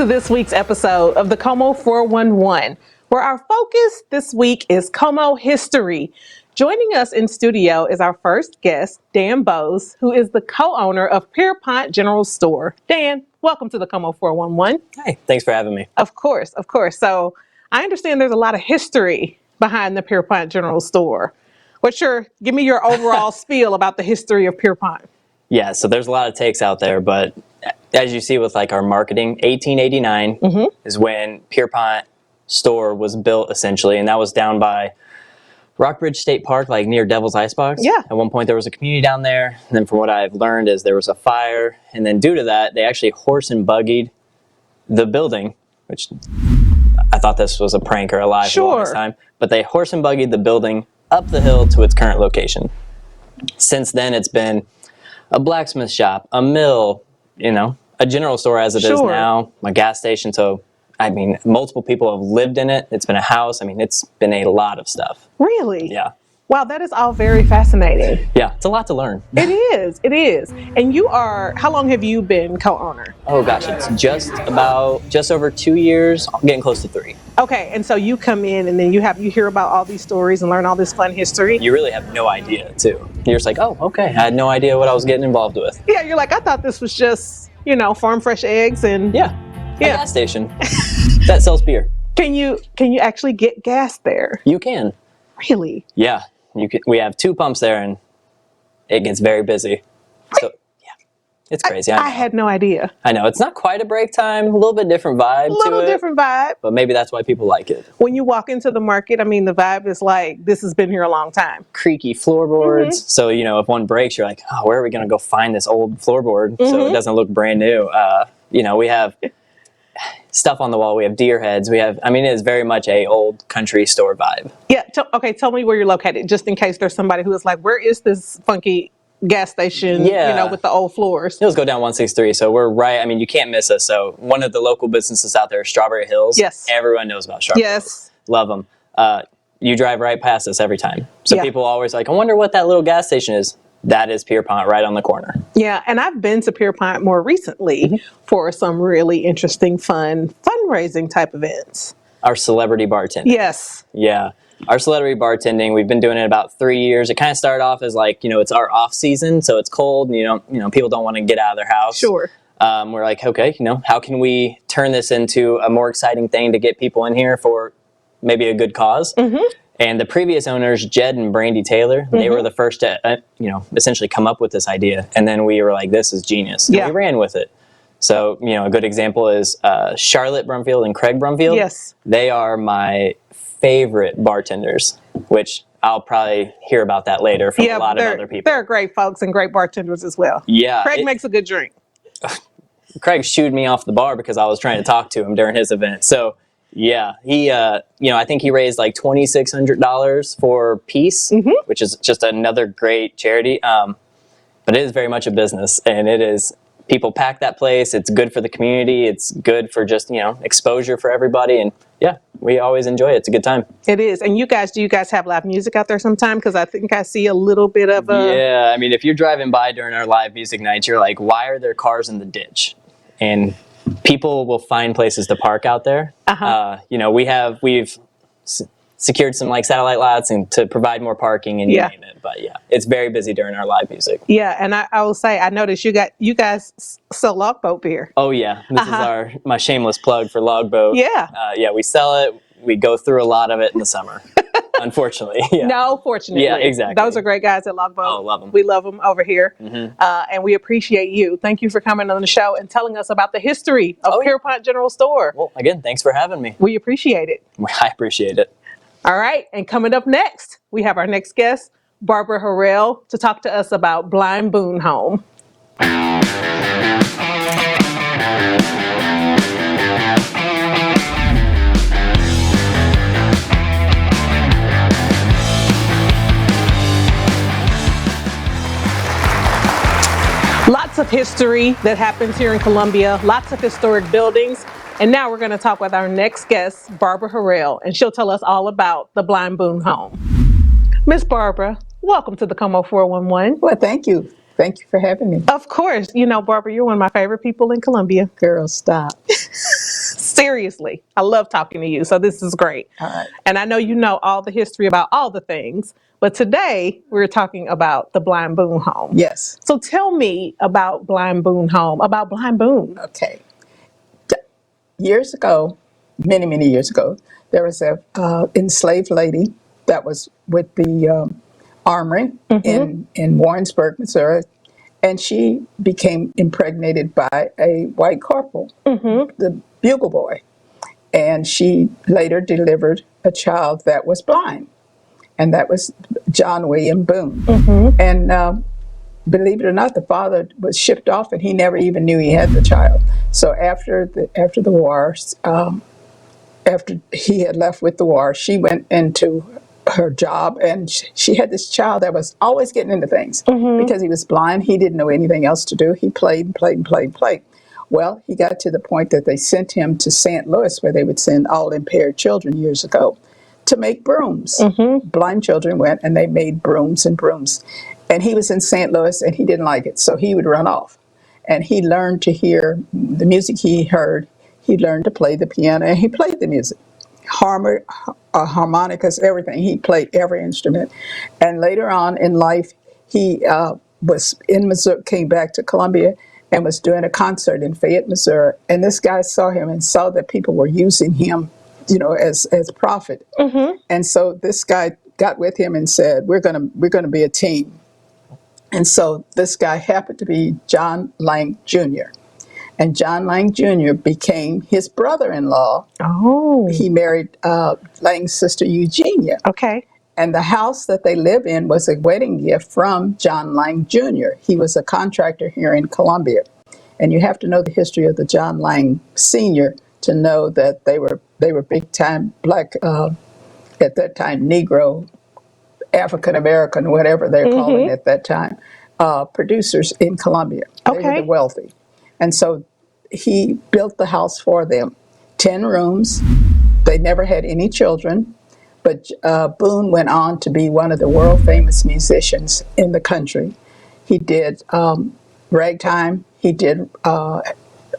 this week's episode of the Como 411, where our focus this week is Como history. Joining us in studio is our first guest, Dan Bose, who is the co-owner of Pierpont General Store. Dan, welcome to the Como 411. Hey, thanks for having me. Of course. So I understand there's a lot of history behind the Pierpont General Store. Give me your overall spiel about the history of Pierpont. Yeah, so there's a lot of takes out there, but as you see with like our marketing, 1889 is when Pierpont store was built essentially, and that was down by Rockbridge State Park, like near Devil's Icebox. Yeah. At one point there was a community down there, and then from what I've learned is there was a fire, and then due to that, they actually horse and buggied the building, which I thought this was a prank or a lie for the longest time, but they horse and buggied the building up the hill to its current location. Since then, it's been a blacksmith shop, a mill, a general store as it is now, a gas station. So, I mean, multiple people have lived in it. It's been a house. I mean, it's been a lot of stuff. Really? Yeah. Wow, that is all very fascinating. Yeah, it's a lot to learn. It is. And how long have you been co-owner? Oh gosh, it's just over 2 years, getting close to 3. Okay, and so you come in and then you hear about all these stories and learn all this fun history. You really have no idea too. You're just like, oh, okay, I had no idea what I was getting involved with. Yeah, you're like, I thought this was just, farm fresh eggs and a gas station that sells beer. Can you actually get gas there? You can. Really? Yeah. We have 2 pumps there, and it gets very busy. So, yeah, it's crazy. I had no idea. I know. It's not quite a break time. A little bit different vibe to it. Different vibe. But maybe that's why people like it. When you walk into the market, I mean, the vibe is like, this has been here a long time. Creaky floorboards. So, if one breaks, you're like, oh, where are we going to go find this old floorboard so it doesn't look brand new? We have stuff on the wall. We have deer heads. It is very much a old country store vibe. Yeah. Tell me where you're located, just in case there's somebody who is like, where is this funky gas station, with the old floors? Let's go down 163. So we're right. You can't miss us. So one of the local businesses out there is Strawberry Hills. Yes. Everyone knows about Strawberry Hills. Love them. You drive right past us every time. So people always like, I wonder what that little gas station is. That is Pierpont right on the corner. Yeah, and I've been to Pierpont more recently for some really interesting, fun fundraising type events. Our celebrity bartending. Yes. Yeah. Our celebrity bartending, we've been doing it about 3 years. It kind of started off as like, it's our off season, so it's cold and people don't want to get out of their house. Sure. We're like, okay, how can we turn this into a more exciting thing to get people in here for maybe a good cause? And the previous owners, Jed and Brandy Taylor, they were the first to, essentially come up with this idea. And then we were like, this is genius. And we ran with it. So, a good example is Charlotte Brumfield and Craig Brumfield. Yes. They are my favorite bartenders, which I'll probably hear about that later from a lot of other people. They're great folks and great bartenders as well. Yeah. Craig makes a good drink. Craig shooed me off the bar because I was trying to talk to him during his event. So, yeah, he, I think he raised like $2,600 for Peace, which is just another great charity. But it is very much a business, and it is, people pack that place. It's good for the community. It's good for just, exposure for everybody. And yeah, we always enjoy it. It's a good time. It is. And do you guys have live music out there sometime? Because I think I see a little bit of a... Yeah, if you're driving by during our live music nights, you're like, why are there cars in the ditch? And people will find places to park out there. We've secured some like satellite lots and to provide more parking and you name it. But yeah, it's very busy during our live music. Yeah, and I will say, I noticed you guys sell Logboat beer. Oh yeah, this is my shameless plug for Logboat. Yeah. We sell it. We go through a lot of it in the summer. Unfortunately. Yeah. No, fortunately. Yeah, exactly. Those are great guys at Logboat. Oh, love them. We love them over here. And we appreciate you. Thank you for coming on the show and telling us about the history of Pierpont General Store. Well, again, thanks for having me. We appreciate it. I appreciate it. All right. And coming up next, we have our next guest, Barbara Harrell, to talk to us about Blind Boon Home. Lots of history that happens here in Columbia, lots of historic buildings. And now we're going to talk with our next guest, Barbara Harrell, and she'll tell us all about the Blind Boon Home. Miss Barbara, welcome to the Como 411. Well, thank you. Thank you for having me. Of course. Barbara, you're one of my favorite people in Columbia. Girl, stop. Seriously, I love talking to you, so this is great. All right. And I know you know all the history about all the things, but today we're talking about the Blind Boone home. Yes. So tell me about Blind Boone home, about Blind Boone. Okay. Years ago, many, many years ago, there was a enslaved lady that was with the armory in Warrensburg, Missouri, and she became impregnated by a white corporal, the bugle boy, and she later delivered a child that was blind, and that was John William Boone. And believe it or not, the father was shipped off, and he never even knew he had the child. So after the war, after he had left with the war, she went into her job, and she had this child that was always getting into things because he was blind. He didn't know anything else to do. He played and played and played and played. Well, he got to the point that they sent him to St. Louis, where they would send all impaired children years ago to make brooms. Blind children went and they made brooms and brooms. And he was in St. Louis and he didn't like it, so he would run off. And he learned to hear the music he heard. He learned to play the piano, and he played the music. Harmonicas, everything. He played every instrument. And later on in life, he was in Missouri, came back to Columbia, and was doing a concert in Fayette, Missouri. And this guy saw him and saw that people were using him, as prophet. And so this guy got with him and said, "We're gonna be a team." And so this guy happened to be John Lang Jr. And John Lang Jr. became his brother-in-law. Oh. He married Lang's sister Eugenia. Okay. And the house that they live in was a wedding gift from John Lang Jr. He was a contractor here in Columbia. And you have to know the history of the John Lang Sr. to know that they were big time black, at that time, Negro, African American, whatever they're calling it at that time, producers in Columbia. They were the wealthy. And so he built the house for them, 10 rooms. They never had any children, but Boone went on to be one of the world famous musicians in the country. He did ragtime, he did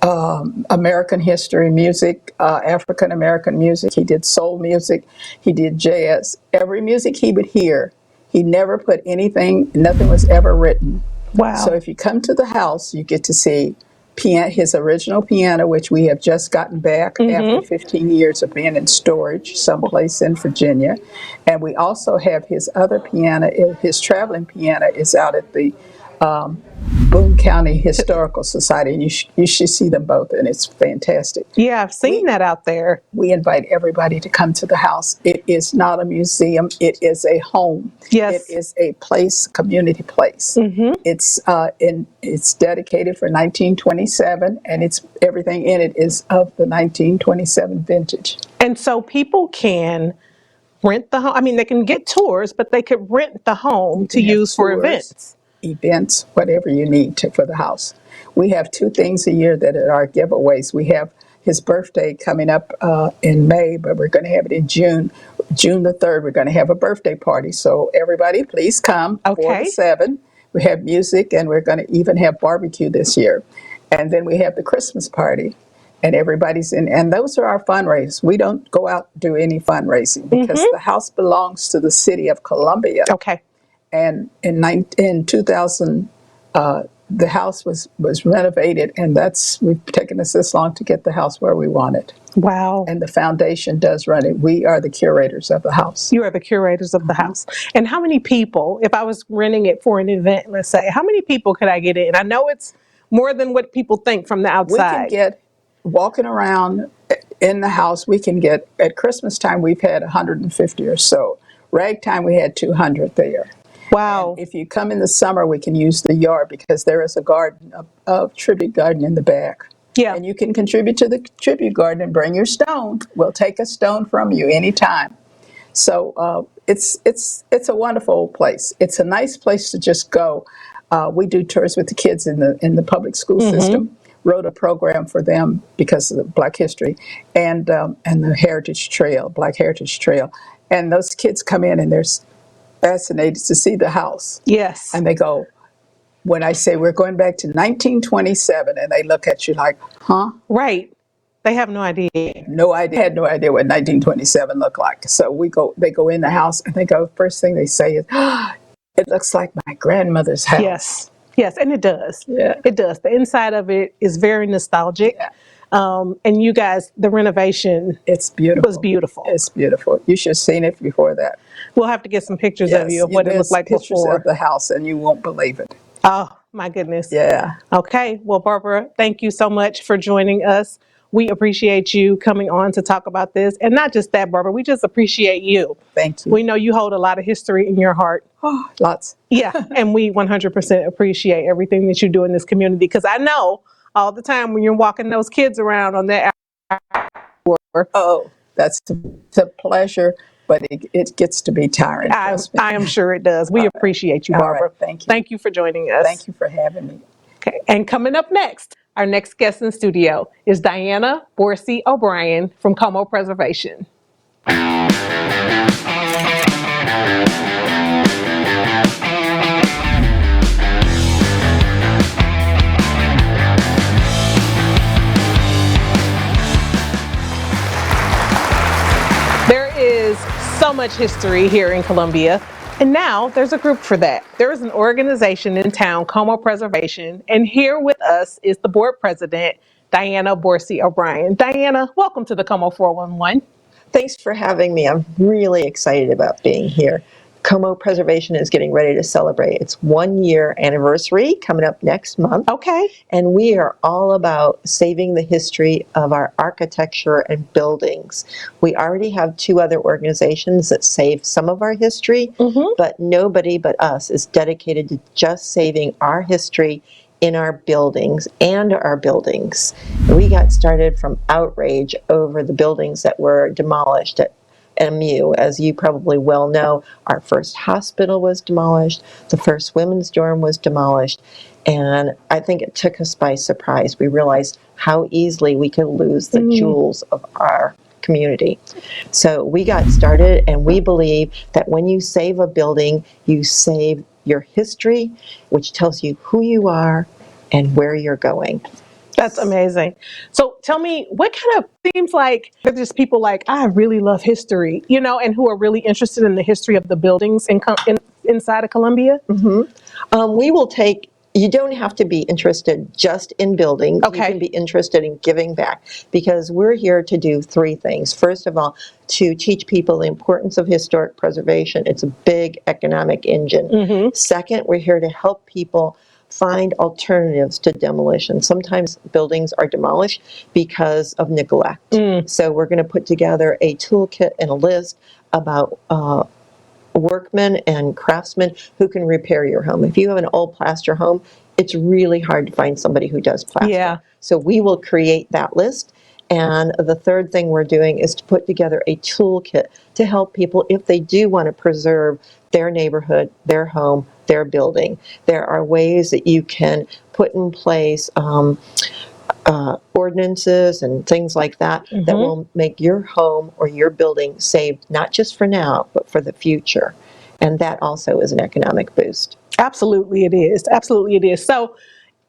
American history music, African American music, he did soul music, he did jazz. Every music he would hear, he never put anything, nothing was ever written. Wow. So if you come to the house, you get to see his original piano, which we have just gotten back after 15 years of being in storage someplace in Virginia. And we also have his other piano, his traveling piano is out at the Boone County Historical Society, and you should see them both, and it's fantastic. Yeah, I've seen that out there. We invite everybody to come to the house. It is not a museum. It is a home. Yes. It is a place, community place. It's dedicated for 1927, and it's everything in it is of the 1927 vintage. And so people can rent the home. I mean, they can get tours, but they could rent the home to use for events, whatever you need for the house. We have 2 things a year that are our giveaways. We have his birthday coming up in May, but we're going to have it in June. June the 3rd, we're going to have a birthday party. So everybody, please come, 4 to 7. We have music, and we're going to even have barbecue this year. And then we have the Christmas party, and everybody's in. And those are our fundraisers. We don't go out and do any fundraising because the house belongs to the city of Columbia. Okay. And in 2000, the house was renovated, and we've taken us this long to get the house where we want it. Wow. And the foundation does run it. We are the curators of the house. You are the curators of the house. And how many people, if I was renting it for an event, let's say, how many people could I get in? I know it's more than what people think from the outside. We can get, walking around in the house, we can get, at Christmas time, we've had 150 or so. Ragtime, we had 200 there. Wow. And if you come in the summer, we can use the yard because there is a garden, a tribute garden in the back. Yeah. And you can contribute to the tribute garden and bring your stone. We'll take a stone from you anytime. So it's a wonderful place. It's a nice place to just go. We do tours with the kids in the public school system. Wrote a program for them because of the Black History and the Heritage Trail, Black Heritage Trail. And those kids come in and they're fascinated to see the house. Yes. And they go, when I say we're going back to 1927, and they look at you like, huh? Right. They have no idea. No idea. Had no idea what 1927 looked like. So they go in the house and they go, first thing they say is, oh, it looks like my grandmother's house. Yes. Yes, and it does. Yeah. It does. The inside of it is very nostalgic. Yeah. And you guys, the renovation It's beautiful. was beautiful. It's beautiful. You should have seen it before that. We'll have to get some pictures of you of what it looked like pictures before. of the house and you won't believe it. Oh, my goodness. Yeah. Okay. Well, Barbara, thank you so much for joining us. We appreciate you coming on to talk about this. And not just that, Barbara, we just appreciate you. Thank you. We know you hold a lot of history in your heart. Oh, lots. Yeah. And we 100% appreciate everything that you do in this community. Because I know all the time when you're walking those kids around on that hour. Oh, that's a pleasure, but it gets to be tiring. I am sure it does. We appreciate you, Barbara. Right, thank you. Thank you for joining us. Thank you for having me. Okay. And coming up next, our next guest in studio is Diana Borsey O'Brien from Como Preservation. There is so much history here in Columbia. And now there's a group for that. There is an organization in town, Como Preservation, and here with us is the board president, Diana Borsey O'Brien. Diana, welcome to the Como 411. Thanks for having me. I'm really excited about being here. Como Preservation is getting ready to celebrate its 1-year anniversary coming up next month. Okay. And we are all about saving the history of our architecture and buildings. We already have 2 other organizations that save some of our history, but nobody but us is dedicated to just saving our history in our buildings and our buildings. We got started from outrage over the buildings that were demolished at MU. As you probably well know, our first hospital was demolished, the first women's dorm was demolished, and I think it took us by surprise. We realized how easily we could lose the jewels of our community. So we got started, and we believe that when you save a building, you save your history, which tells you who you are and where you're going. That's amazing. So tell me, what kind of, seems like there's people like, I really love history, you know, and who are really interested in the history of the buildings inside of Columbia? We will take, you don't have to be interested just in buildings. Okay. You can be interested in giving back, because we're here to do 3 things. First of all, to teach people the importance of historic preservation. It's a big economic engine. Second, we're here to help people find alternatives to demolition. Sometimes buildings are demolished because of neglect. So we're going to put together a toolkit and a list about workmen and craftsmen who can repair your home. If you have an old plaster home, it's really hard to find somebody who does plaster. Yeah. So we will create that list. And the third thing we're doing is to put together a toolkit to help people if they do want to preserve their neighborhood, their home, their building. There are ways that you can put in place ordinances and things like that that will make your home or your building saved, not just for now, but for the future. And that also is an economic boost. Absolutely it is. Absolutely it is. So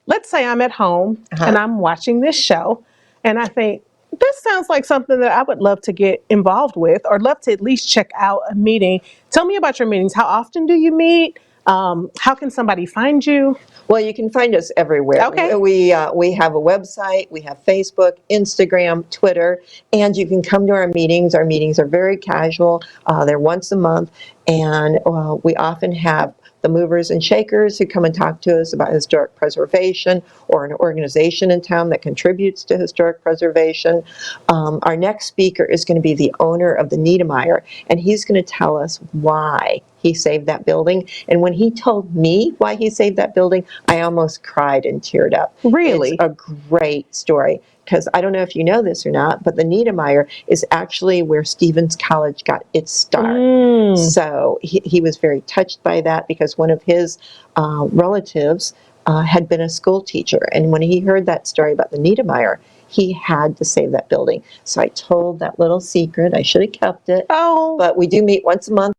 let's say I'm at home and I'm watching this show and I think, this sounds like something that I would love to get involved with, or love to at least check out a meeting. Tell me about your meetings. How often do you meet? How can somebody find you? Well, you can find us everywhere. Okay. We have a website, we have Facebook, Instagram, Twitter, and you can come to our meetings. Our meetings are very casual. They're once a month, and we often have the movers and shakers who come and talk to us about historic preservation, or an organization in town that contributes to historic preservation. Our next speaker is going to be the owner of the Niedermeyer, and he's going to tell us why he saved that building. And when he told me why he saved that building, I almost cried and teared up. Really? It's a great story, because I don't know if you know this or not, but the Niedermeyer is actually where Stevens College got its start. So he was very touched by that, because one of his relatives had been a school teacher. And when he heard that story about the Niedermeyer, he had to save that building. So I told that little secret. I should have kept it. Oh. But we do meet once a month.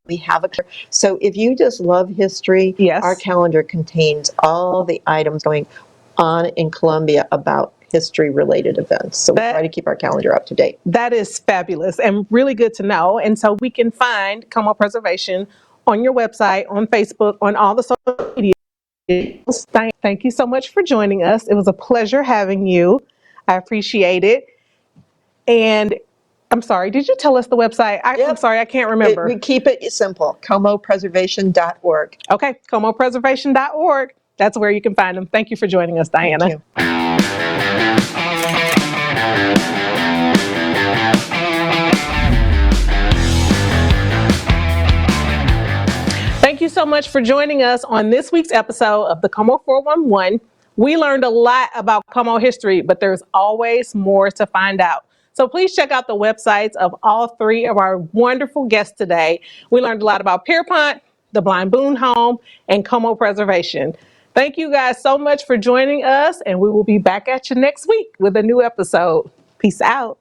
We have so if you just love history, yes, our calendar contains all the items going on in Columbia about history-related events. So we try to keep our calendar up to date. That is fabulous and really good to know. And so we can find Como Preservation on your website, on Facebook, on all the social media. Thank you so much for joining us. It was a pleasure having you. I appreciate it. And I'm sorry, did you tell us the website? I'm sorry, I can't remember. We keep it simple, comopreservation.org. Okay, comopreservation.org. That's where you can find them. Thank you for joining us, Diana. Thank you. Thank you so much for joining us on this week's episode of the Como 411. We learned a lot about Como history, but there's always more to find out. So please check out the websites of all three of our wonderful guests today. We learned a lot about Pierpont, the Blind Boon Home, and Como Preservation. Thank you guys so much for joining us, and we will be back at you next week with a new episode. Peace out.